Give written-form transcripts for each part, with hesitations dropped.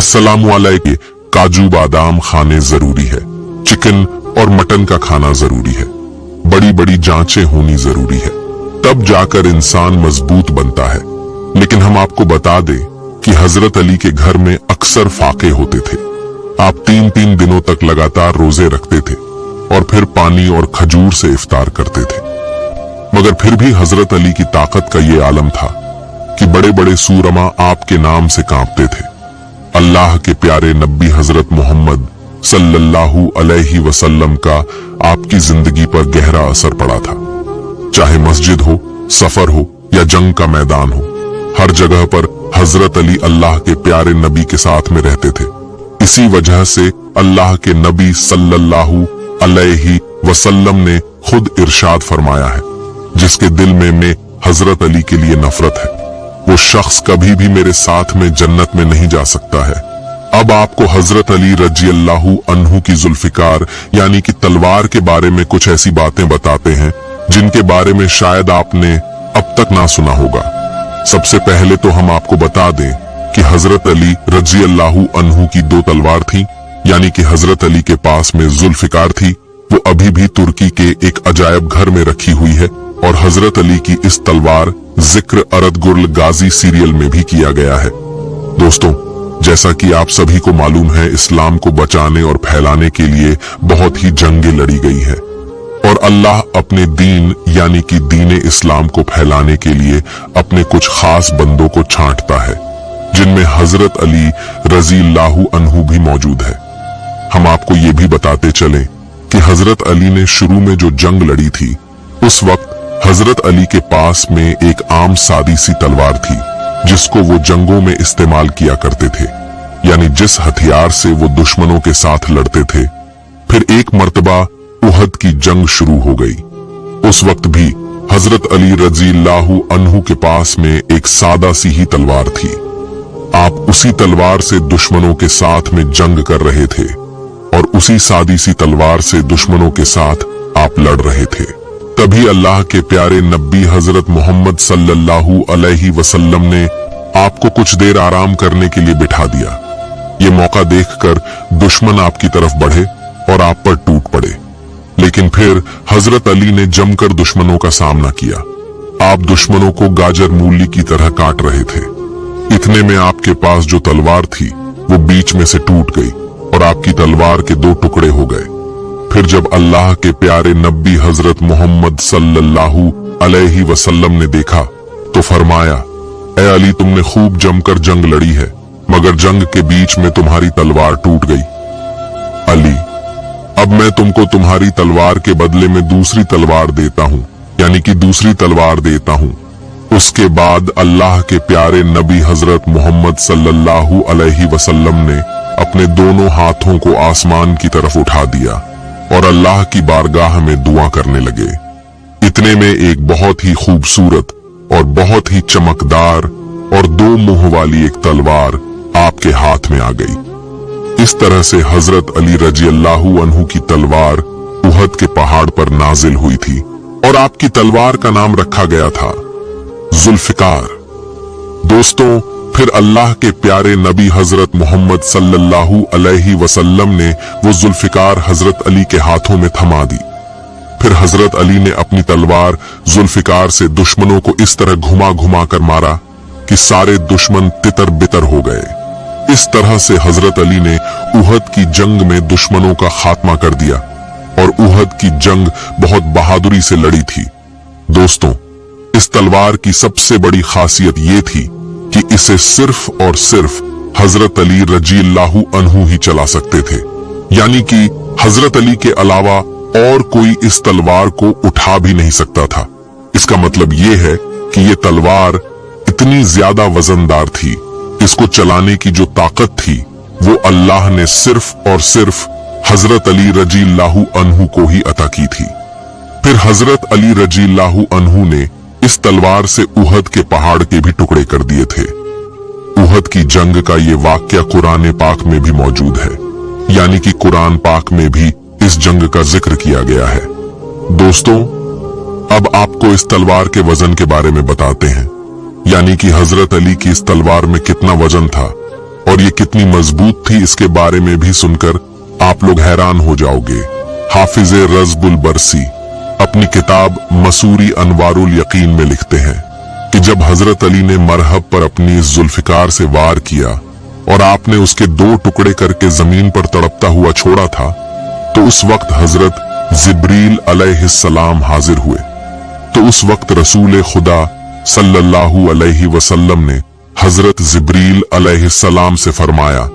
अस्सलामुअलैकुम। काजू बादाम खाने जरूरी है, चिकन और मटन का खाना जरूरी है, बड़ी बड़ी जांचें होनी जरूरी है, तब जाकर इंसान मजबूत बनता है। लेकिन हम आपको बता दें कि हजरत अली के घर में अक्सर फाके होते थे। आप 3-3 दिनों तक लगातार रोजे रखते थे और फिर पानी और खजूर से इफ्तार करते थे। मगर फिर भी हजरत अली की ताकत का ये आलम था कि बड़े बड़े सूरमा आपके नाम से कांपते थे। अल्लाह के प्यारे नबी हजरत मोहम्मद सल्लल्लाहु अलैहि वसल्लम का आपकी जिंदगी पर गहरा असर पड़ा था। चाहे मस्जिद हो, सफर हो या जंग का मैदान हो, हर जगह पर हजरत अली अल्लाह के प्यारे नबी के साथ में रहते थे। इसी वजह से अल्लाह के नबी सल्लल्लाहु अलैहि वसल्लम ने खुद इरशाद फरमाया है, जिसके दिल में हजरत अली के लिए नफरत है, वो शख्स कभी भी मेरे साथ में जन्नत में नहीं जा सकता है। अब आपको हजरत अली रजी अल्लाहु अन्हु की जुल्फिकार यानी कि तलवार के बारे में कुछ ऐसी बातें बताते हैं जिनके बारे में शायद आपने अब तक ना सुना होगा। सबसे पहले तो हम आपको बता दें कि हजरत अली रजी अल्लाहु अन्हु की 2 तलवार थी, यानी कि हजरत अली के पास में जुल्फिकार थी। वो अभी भी तुर्की के एक अजायब घर में रखी हुई है और हजरत अली की इस तलवार जिक्र अरदगुर्ल गाजी सीरियल में भी किया गया है। दोस्तों, जैसा कि आप सभी को मालूम है, इस्लाम को बचाने और फैलाने के लिए बहुत ही जंगें लड़ी गई है और अल्लाह अपने दीन यानी कि दीन इस्लाम को फैलाने के लिए अपने कुछ खास बंदों को छांटता है, जिनमें हजरत अली रजी अल्लाहु अन्हु भी मौजूद है। हम आपको ये भी बताते चलें कि हजरत अली ने शुरू में जो जंग लड़ी थी, उस वक्त हजरत अली के पास में एक आम सादी सी तलवार थी जिसको वो जंगों में इस्तेमाल किया करते थे, यानी जिस हथियार से वो दुश्मनों के साथ लड़ते थे। फिर एक मर्तबा उहद की जंग शुरू हो गई। उस वक्त भी हजरत अली रजी अल्लाहु अन्हु के पास में एक सादा सी ही तलवार थी। आप उसी तलवार से दुश्मनों के साथ में जंग कर रहे थे और उसी सादी सी तलवार से दुश्मनों के साथ आप लड़ रहे थे। तभी अल्लाह के प्यारे नबी हजरत मोहम्मद सल्लल्लाहु अलैहि वसल्लम ने आपको कुछ देर आराम करने के लिए बिठा दिया। ये मौका देखकर दुश्मन आपकी तरफ बढ़े और आप पर टूट पड़े। लेकिन फिर हजरत अली ने जमकर दुश्मनों का सामना किया। आप दुश्मनों को गाजर मूली की तरह काट रहे थे। इतने में आपके पास जो तलवार थी वो बीच में से टूट गई और आपकी तलवार के 2 टुकड़े हो गए। फिर जब अल्लाह के प्यारे नबी हजरत मोहम्मद सल्लल्लाहु अलैहि वसल्लम ने देखा तो फरमाया, ए अली, तुमने खूब जमकर जंग लड़ी है, मगर जंग के बीच में तुम्हारी तलवार टूट गई। अली, अब मैं तुमको तुम्हारी तलवार के बदले में दूसरी तलवार देता हूँ, यानी कि दूसरी तलवार देता हूँ। उसके बाद अल्लाह के प्यारे नबी हजरत मोहम्मद सल्लल्लाहु अलैहि वसल्लम ने अपने दोनों हाथों को आसमान की तरफ उठा दिया और अल्लाह की बारगाह में दुआ करने लगे। इतने में एक बहुत ही खूबसूरत और बहुत ही चमकदार और 2 मुंह वाली एक तलवार आपके हाथ में आ गई। इस तरह से हजरत अली रजी अल्लाहु अन्हु की तलवार उहद के पहाड़ पर नाजिल हुई थी और आपकी तलवार का नाम रखा गया था जुल्फिकार। दोस्तों, फिर अल्लाह के प्यारे नबी हजरत मोहम्मद सल्लल्लाहु अलैहि वसल्लम ने वो जुल्फिकार हजरत अली के हाथों में थमा दी। फिर हजरत अली ने अपनी तलवार जुल्फिकार से दुश्मनों को इस तरह घुमा घुमा कर मारा कि सारे दुश्मन तितर बितर हो गए। इस तरह से हजरत अली ने उहद की जंग में दुश्मनों का खात्मा कर दिया और उहद की जंग बहुत बहादुरी से लड़ी थी। दोस्तों, इस तलवार की सबसे बड़ी खासियत ये थी कि इसे सिर्फ और सिर्फ हजरत अली रजी अल्लाहु अन्हु ही चला सकते थे, यानी कि हजरत अली के अलावा और कोई इस तलवार को उठा भी नहीं सकता था। इसका मतलब ये है कि ये तलवार इतनी ज्यादा वजनदार थी, इसको चलाने की जो ताकत थी वो अल्लाह ने सिर्फ और सिर्फ हजरत अली रजी अल्लाहु अन्हु को ही अता की थी। फिर हजरत अली रजी अल्लाहु अन्हु ने इस तलवार से उहद के पहाड़ के भी टुकड़े कर दिए थे। उहद की जंग का ये वाक्या कुरान पाक में भी मौजूद है, यानी कि कुरान पाक में भी इस जंग का जिक्र किया गया है। दोस्तों, अब आपको इस तलवार के वजन के बारे में बताते हैं, यानी कि हजरत अली की इस तलवार में कितना वजन था और ये कितनी मजबूत थी इसके बारे में भी सुनकर आप लोग हैरान हो जाओगे। हाफिज रज़बुल बरसी अपनी किताब मसूरी अनवारुल यकीन में लिखते हैं कि जब हजरत अली ने मरहब पर अपनी जुल्फिकार से वार किया और आपने उसके 2 टुकड़े करके जमीन पर तड़पता हुआ छोड़ा था, तो उस वक्त हजरत जिब्रील अलैहिस्सलाम हाजिर हुए। तो उस वक्त रसूल खुदा सल्लल्लाहु अलैहि वसल्लम ने हजरत जिब्रील अलैहिस्सलाम से फरमाया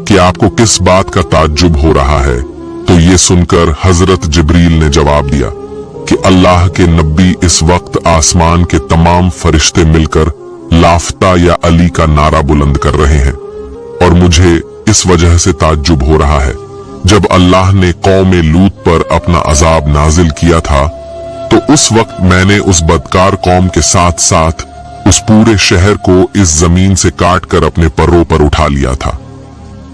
कि आपको किस बात का ताज्जुब हो रहा है। तो ये सुनकर हजरत जिब्रील ने जवाब दिया कि अल्लाह के नबी इस वक्त आसमान के तमाम फरिश्ते मिलकर लाफ्ता या अली का नारा बुलंद कर रहे हैं, और मुझे इस वजह से ताज्जुब हो रहा है। जब अल्लाह ने कौम लूत पर अपना अजाब नाजिल किया था, तो उस वक्त मैंने उस बदकार कौम के साथ साथ उस पूरे शहर को इस जमीन से काट कर अपने परों पर उठा लिया था।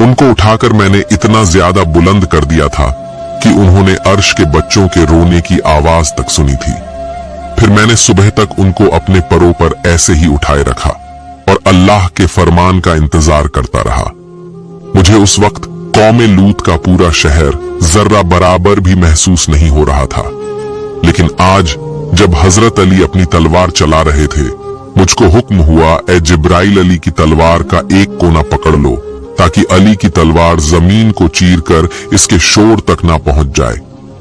उनको उठाकर मैंने इतना ज्यादा बुलंद कर दिया था कि उन्होंने अर्श के बच्चों के रोने की आवाज तक सुनी थी। फिर मैंने सुबह तक उनको अपने परों पर ऐसे ही उठाए रखा और अल्लाह के फरमान का इंतजार करता रहा। मुझे उस वक्त कौम लूत का पूरा शहर जर्रा बराबर भी महसूस नहीं हो रहा था। लेकिन आज जब हजरत अली अपनी तलवार चला रहे थे, मुझको हुक्म हुआ, ए जिब्राइल अली की तलवार का एक कोना पकड़ लो ताकि अली की तलवार जमीन को चीरकर इसके शोर तक ना पहुंच जाए,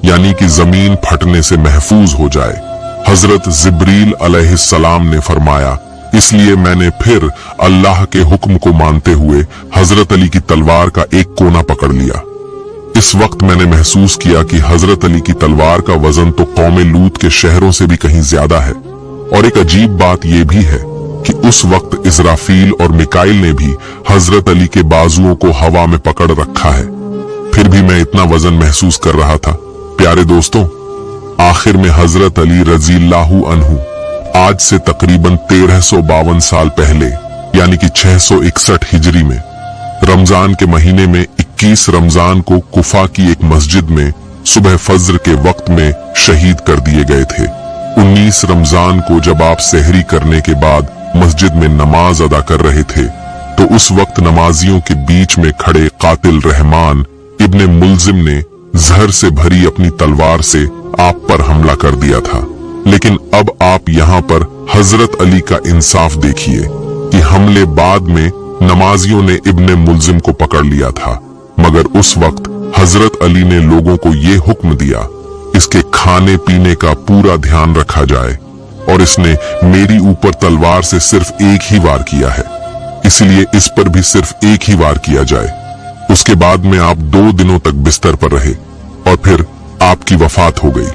यानी कि जमीन फटने से महफूज हो जाए। हजरत जिब्रील अलैहिस्सलाम ने फरमाया, इसलिए मैंने फिर अल्लाह के हुक्म को मानते हुए हजरत अली की तलवार का एक कोना पकड़ लिया। इस वक्त मैंने महसूस किया कि हजरत अली की तलवार का वजन तो कौम लूत के शहरों से भी कहीं ज्यादा है। और एक अजीब बात यह भी है कि उस वक्त इस्राफील और मिकाइल ने भी हजरत अली के बाजुओं को हवा में पकड़ रखा है, फिर भी मैं इतना वजन महसूस कर रहा था। प्यारे दोस्तों, आखिर में हजरत अली रज़ियल्लाहु अन्हु आज से तकरीबन 1352 साल पहले, यानी कि 661 हिजरी में रमजान के महीने में 21 रमजान को कुफा की एक मस्जिद में सुबह फज्र के वक्त में शहीद कर दिए गए थे। 19 रमजान को जब आप सहरी करने के बाद मस्जिद में नमाज अदा कर रहे थे, तो उस वक्त नमाजियों के बीच में खड़े कातिल रहमान इब्ने मुल्जिम ने जहर से भरी अपनी तलवार से आप पर हमला कर दिया था। लेकिन अब आप यहाँ पर हजरत अली का इंसाफ देखिए कि हमले बाद में नमाजियों ने इब्ने मुल्जिम को पकड़ लिया था, मगर उस वक्त हजरत अली ने लोगों को ये हुक्म दिया, इसके खाने पीने का पूरा ध्यान रखा जाए, और इसने मेरी ऊपर तलवार से सिर्फ एक ही वार किया है, इसलिए इस पर भी सिर्फ एक ही वार किया जाए। उसके बाद में आप 2 दिनों तक बिस्तर पर रहे और फिर आपकी वफात हो गई।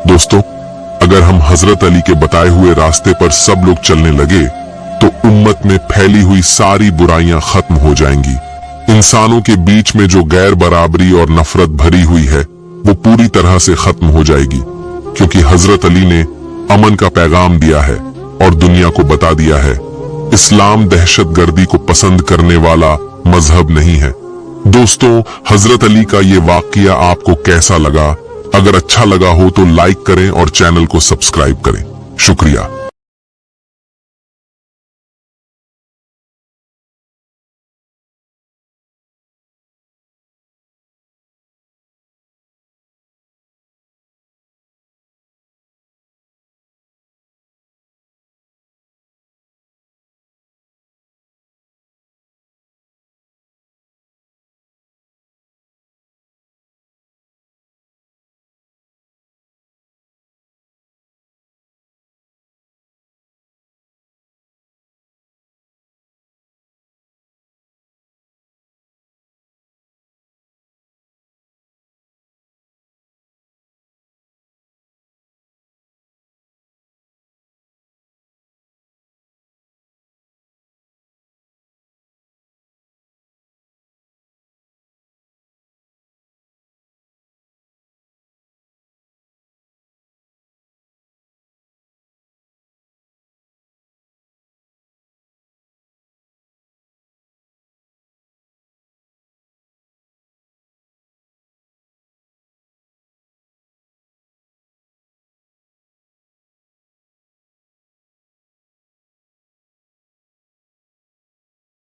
दोस्तों, अगर हम हजरत अली के बताए हुए रास्ते पर सब लोग चलने लगे तो उम्मत में फैली हुई सारी बुराइयां खत्म हो जाएंगी। इंसानों के बीच में जो गैर बराबरी और नफरत भरी हुई है वो पूरी तरह से खत्म हो जाएगी, क्योंकि हजरत अली ने अमन का पैगाम दिया है और दुनिया को बता दिया है, इस्लाम दहशतगर्दी को पसंद करने वाला मजहब नहीं है। दोस्तों, हजरत अली का ये वाकया आपको कैसा लगा? अगर अच्छा लगा हो तो लाइक करें और चैनल को सब्सक्राइब करें। शुक्रिया।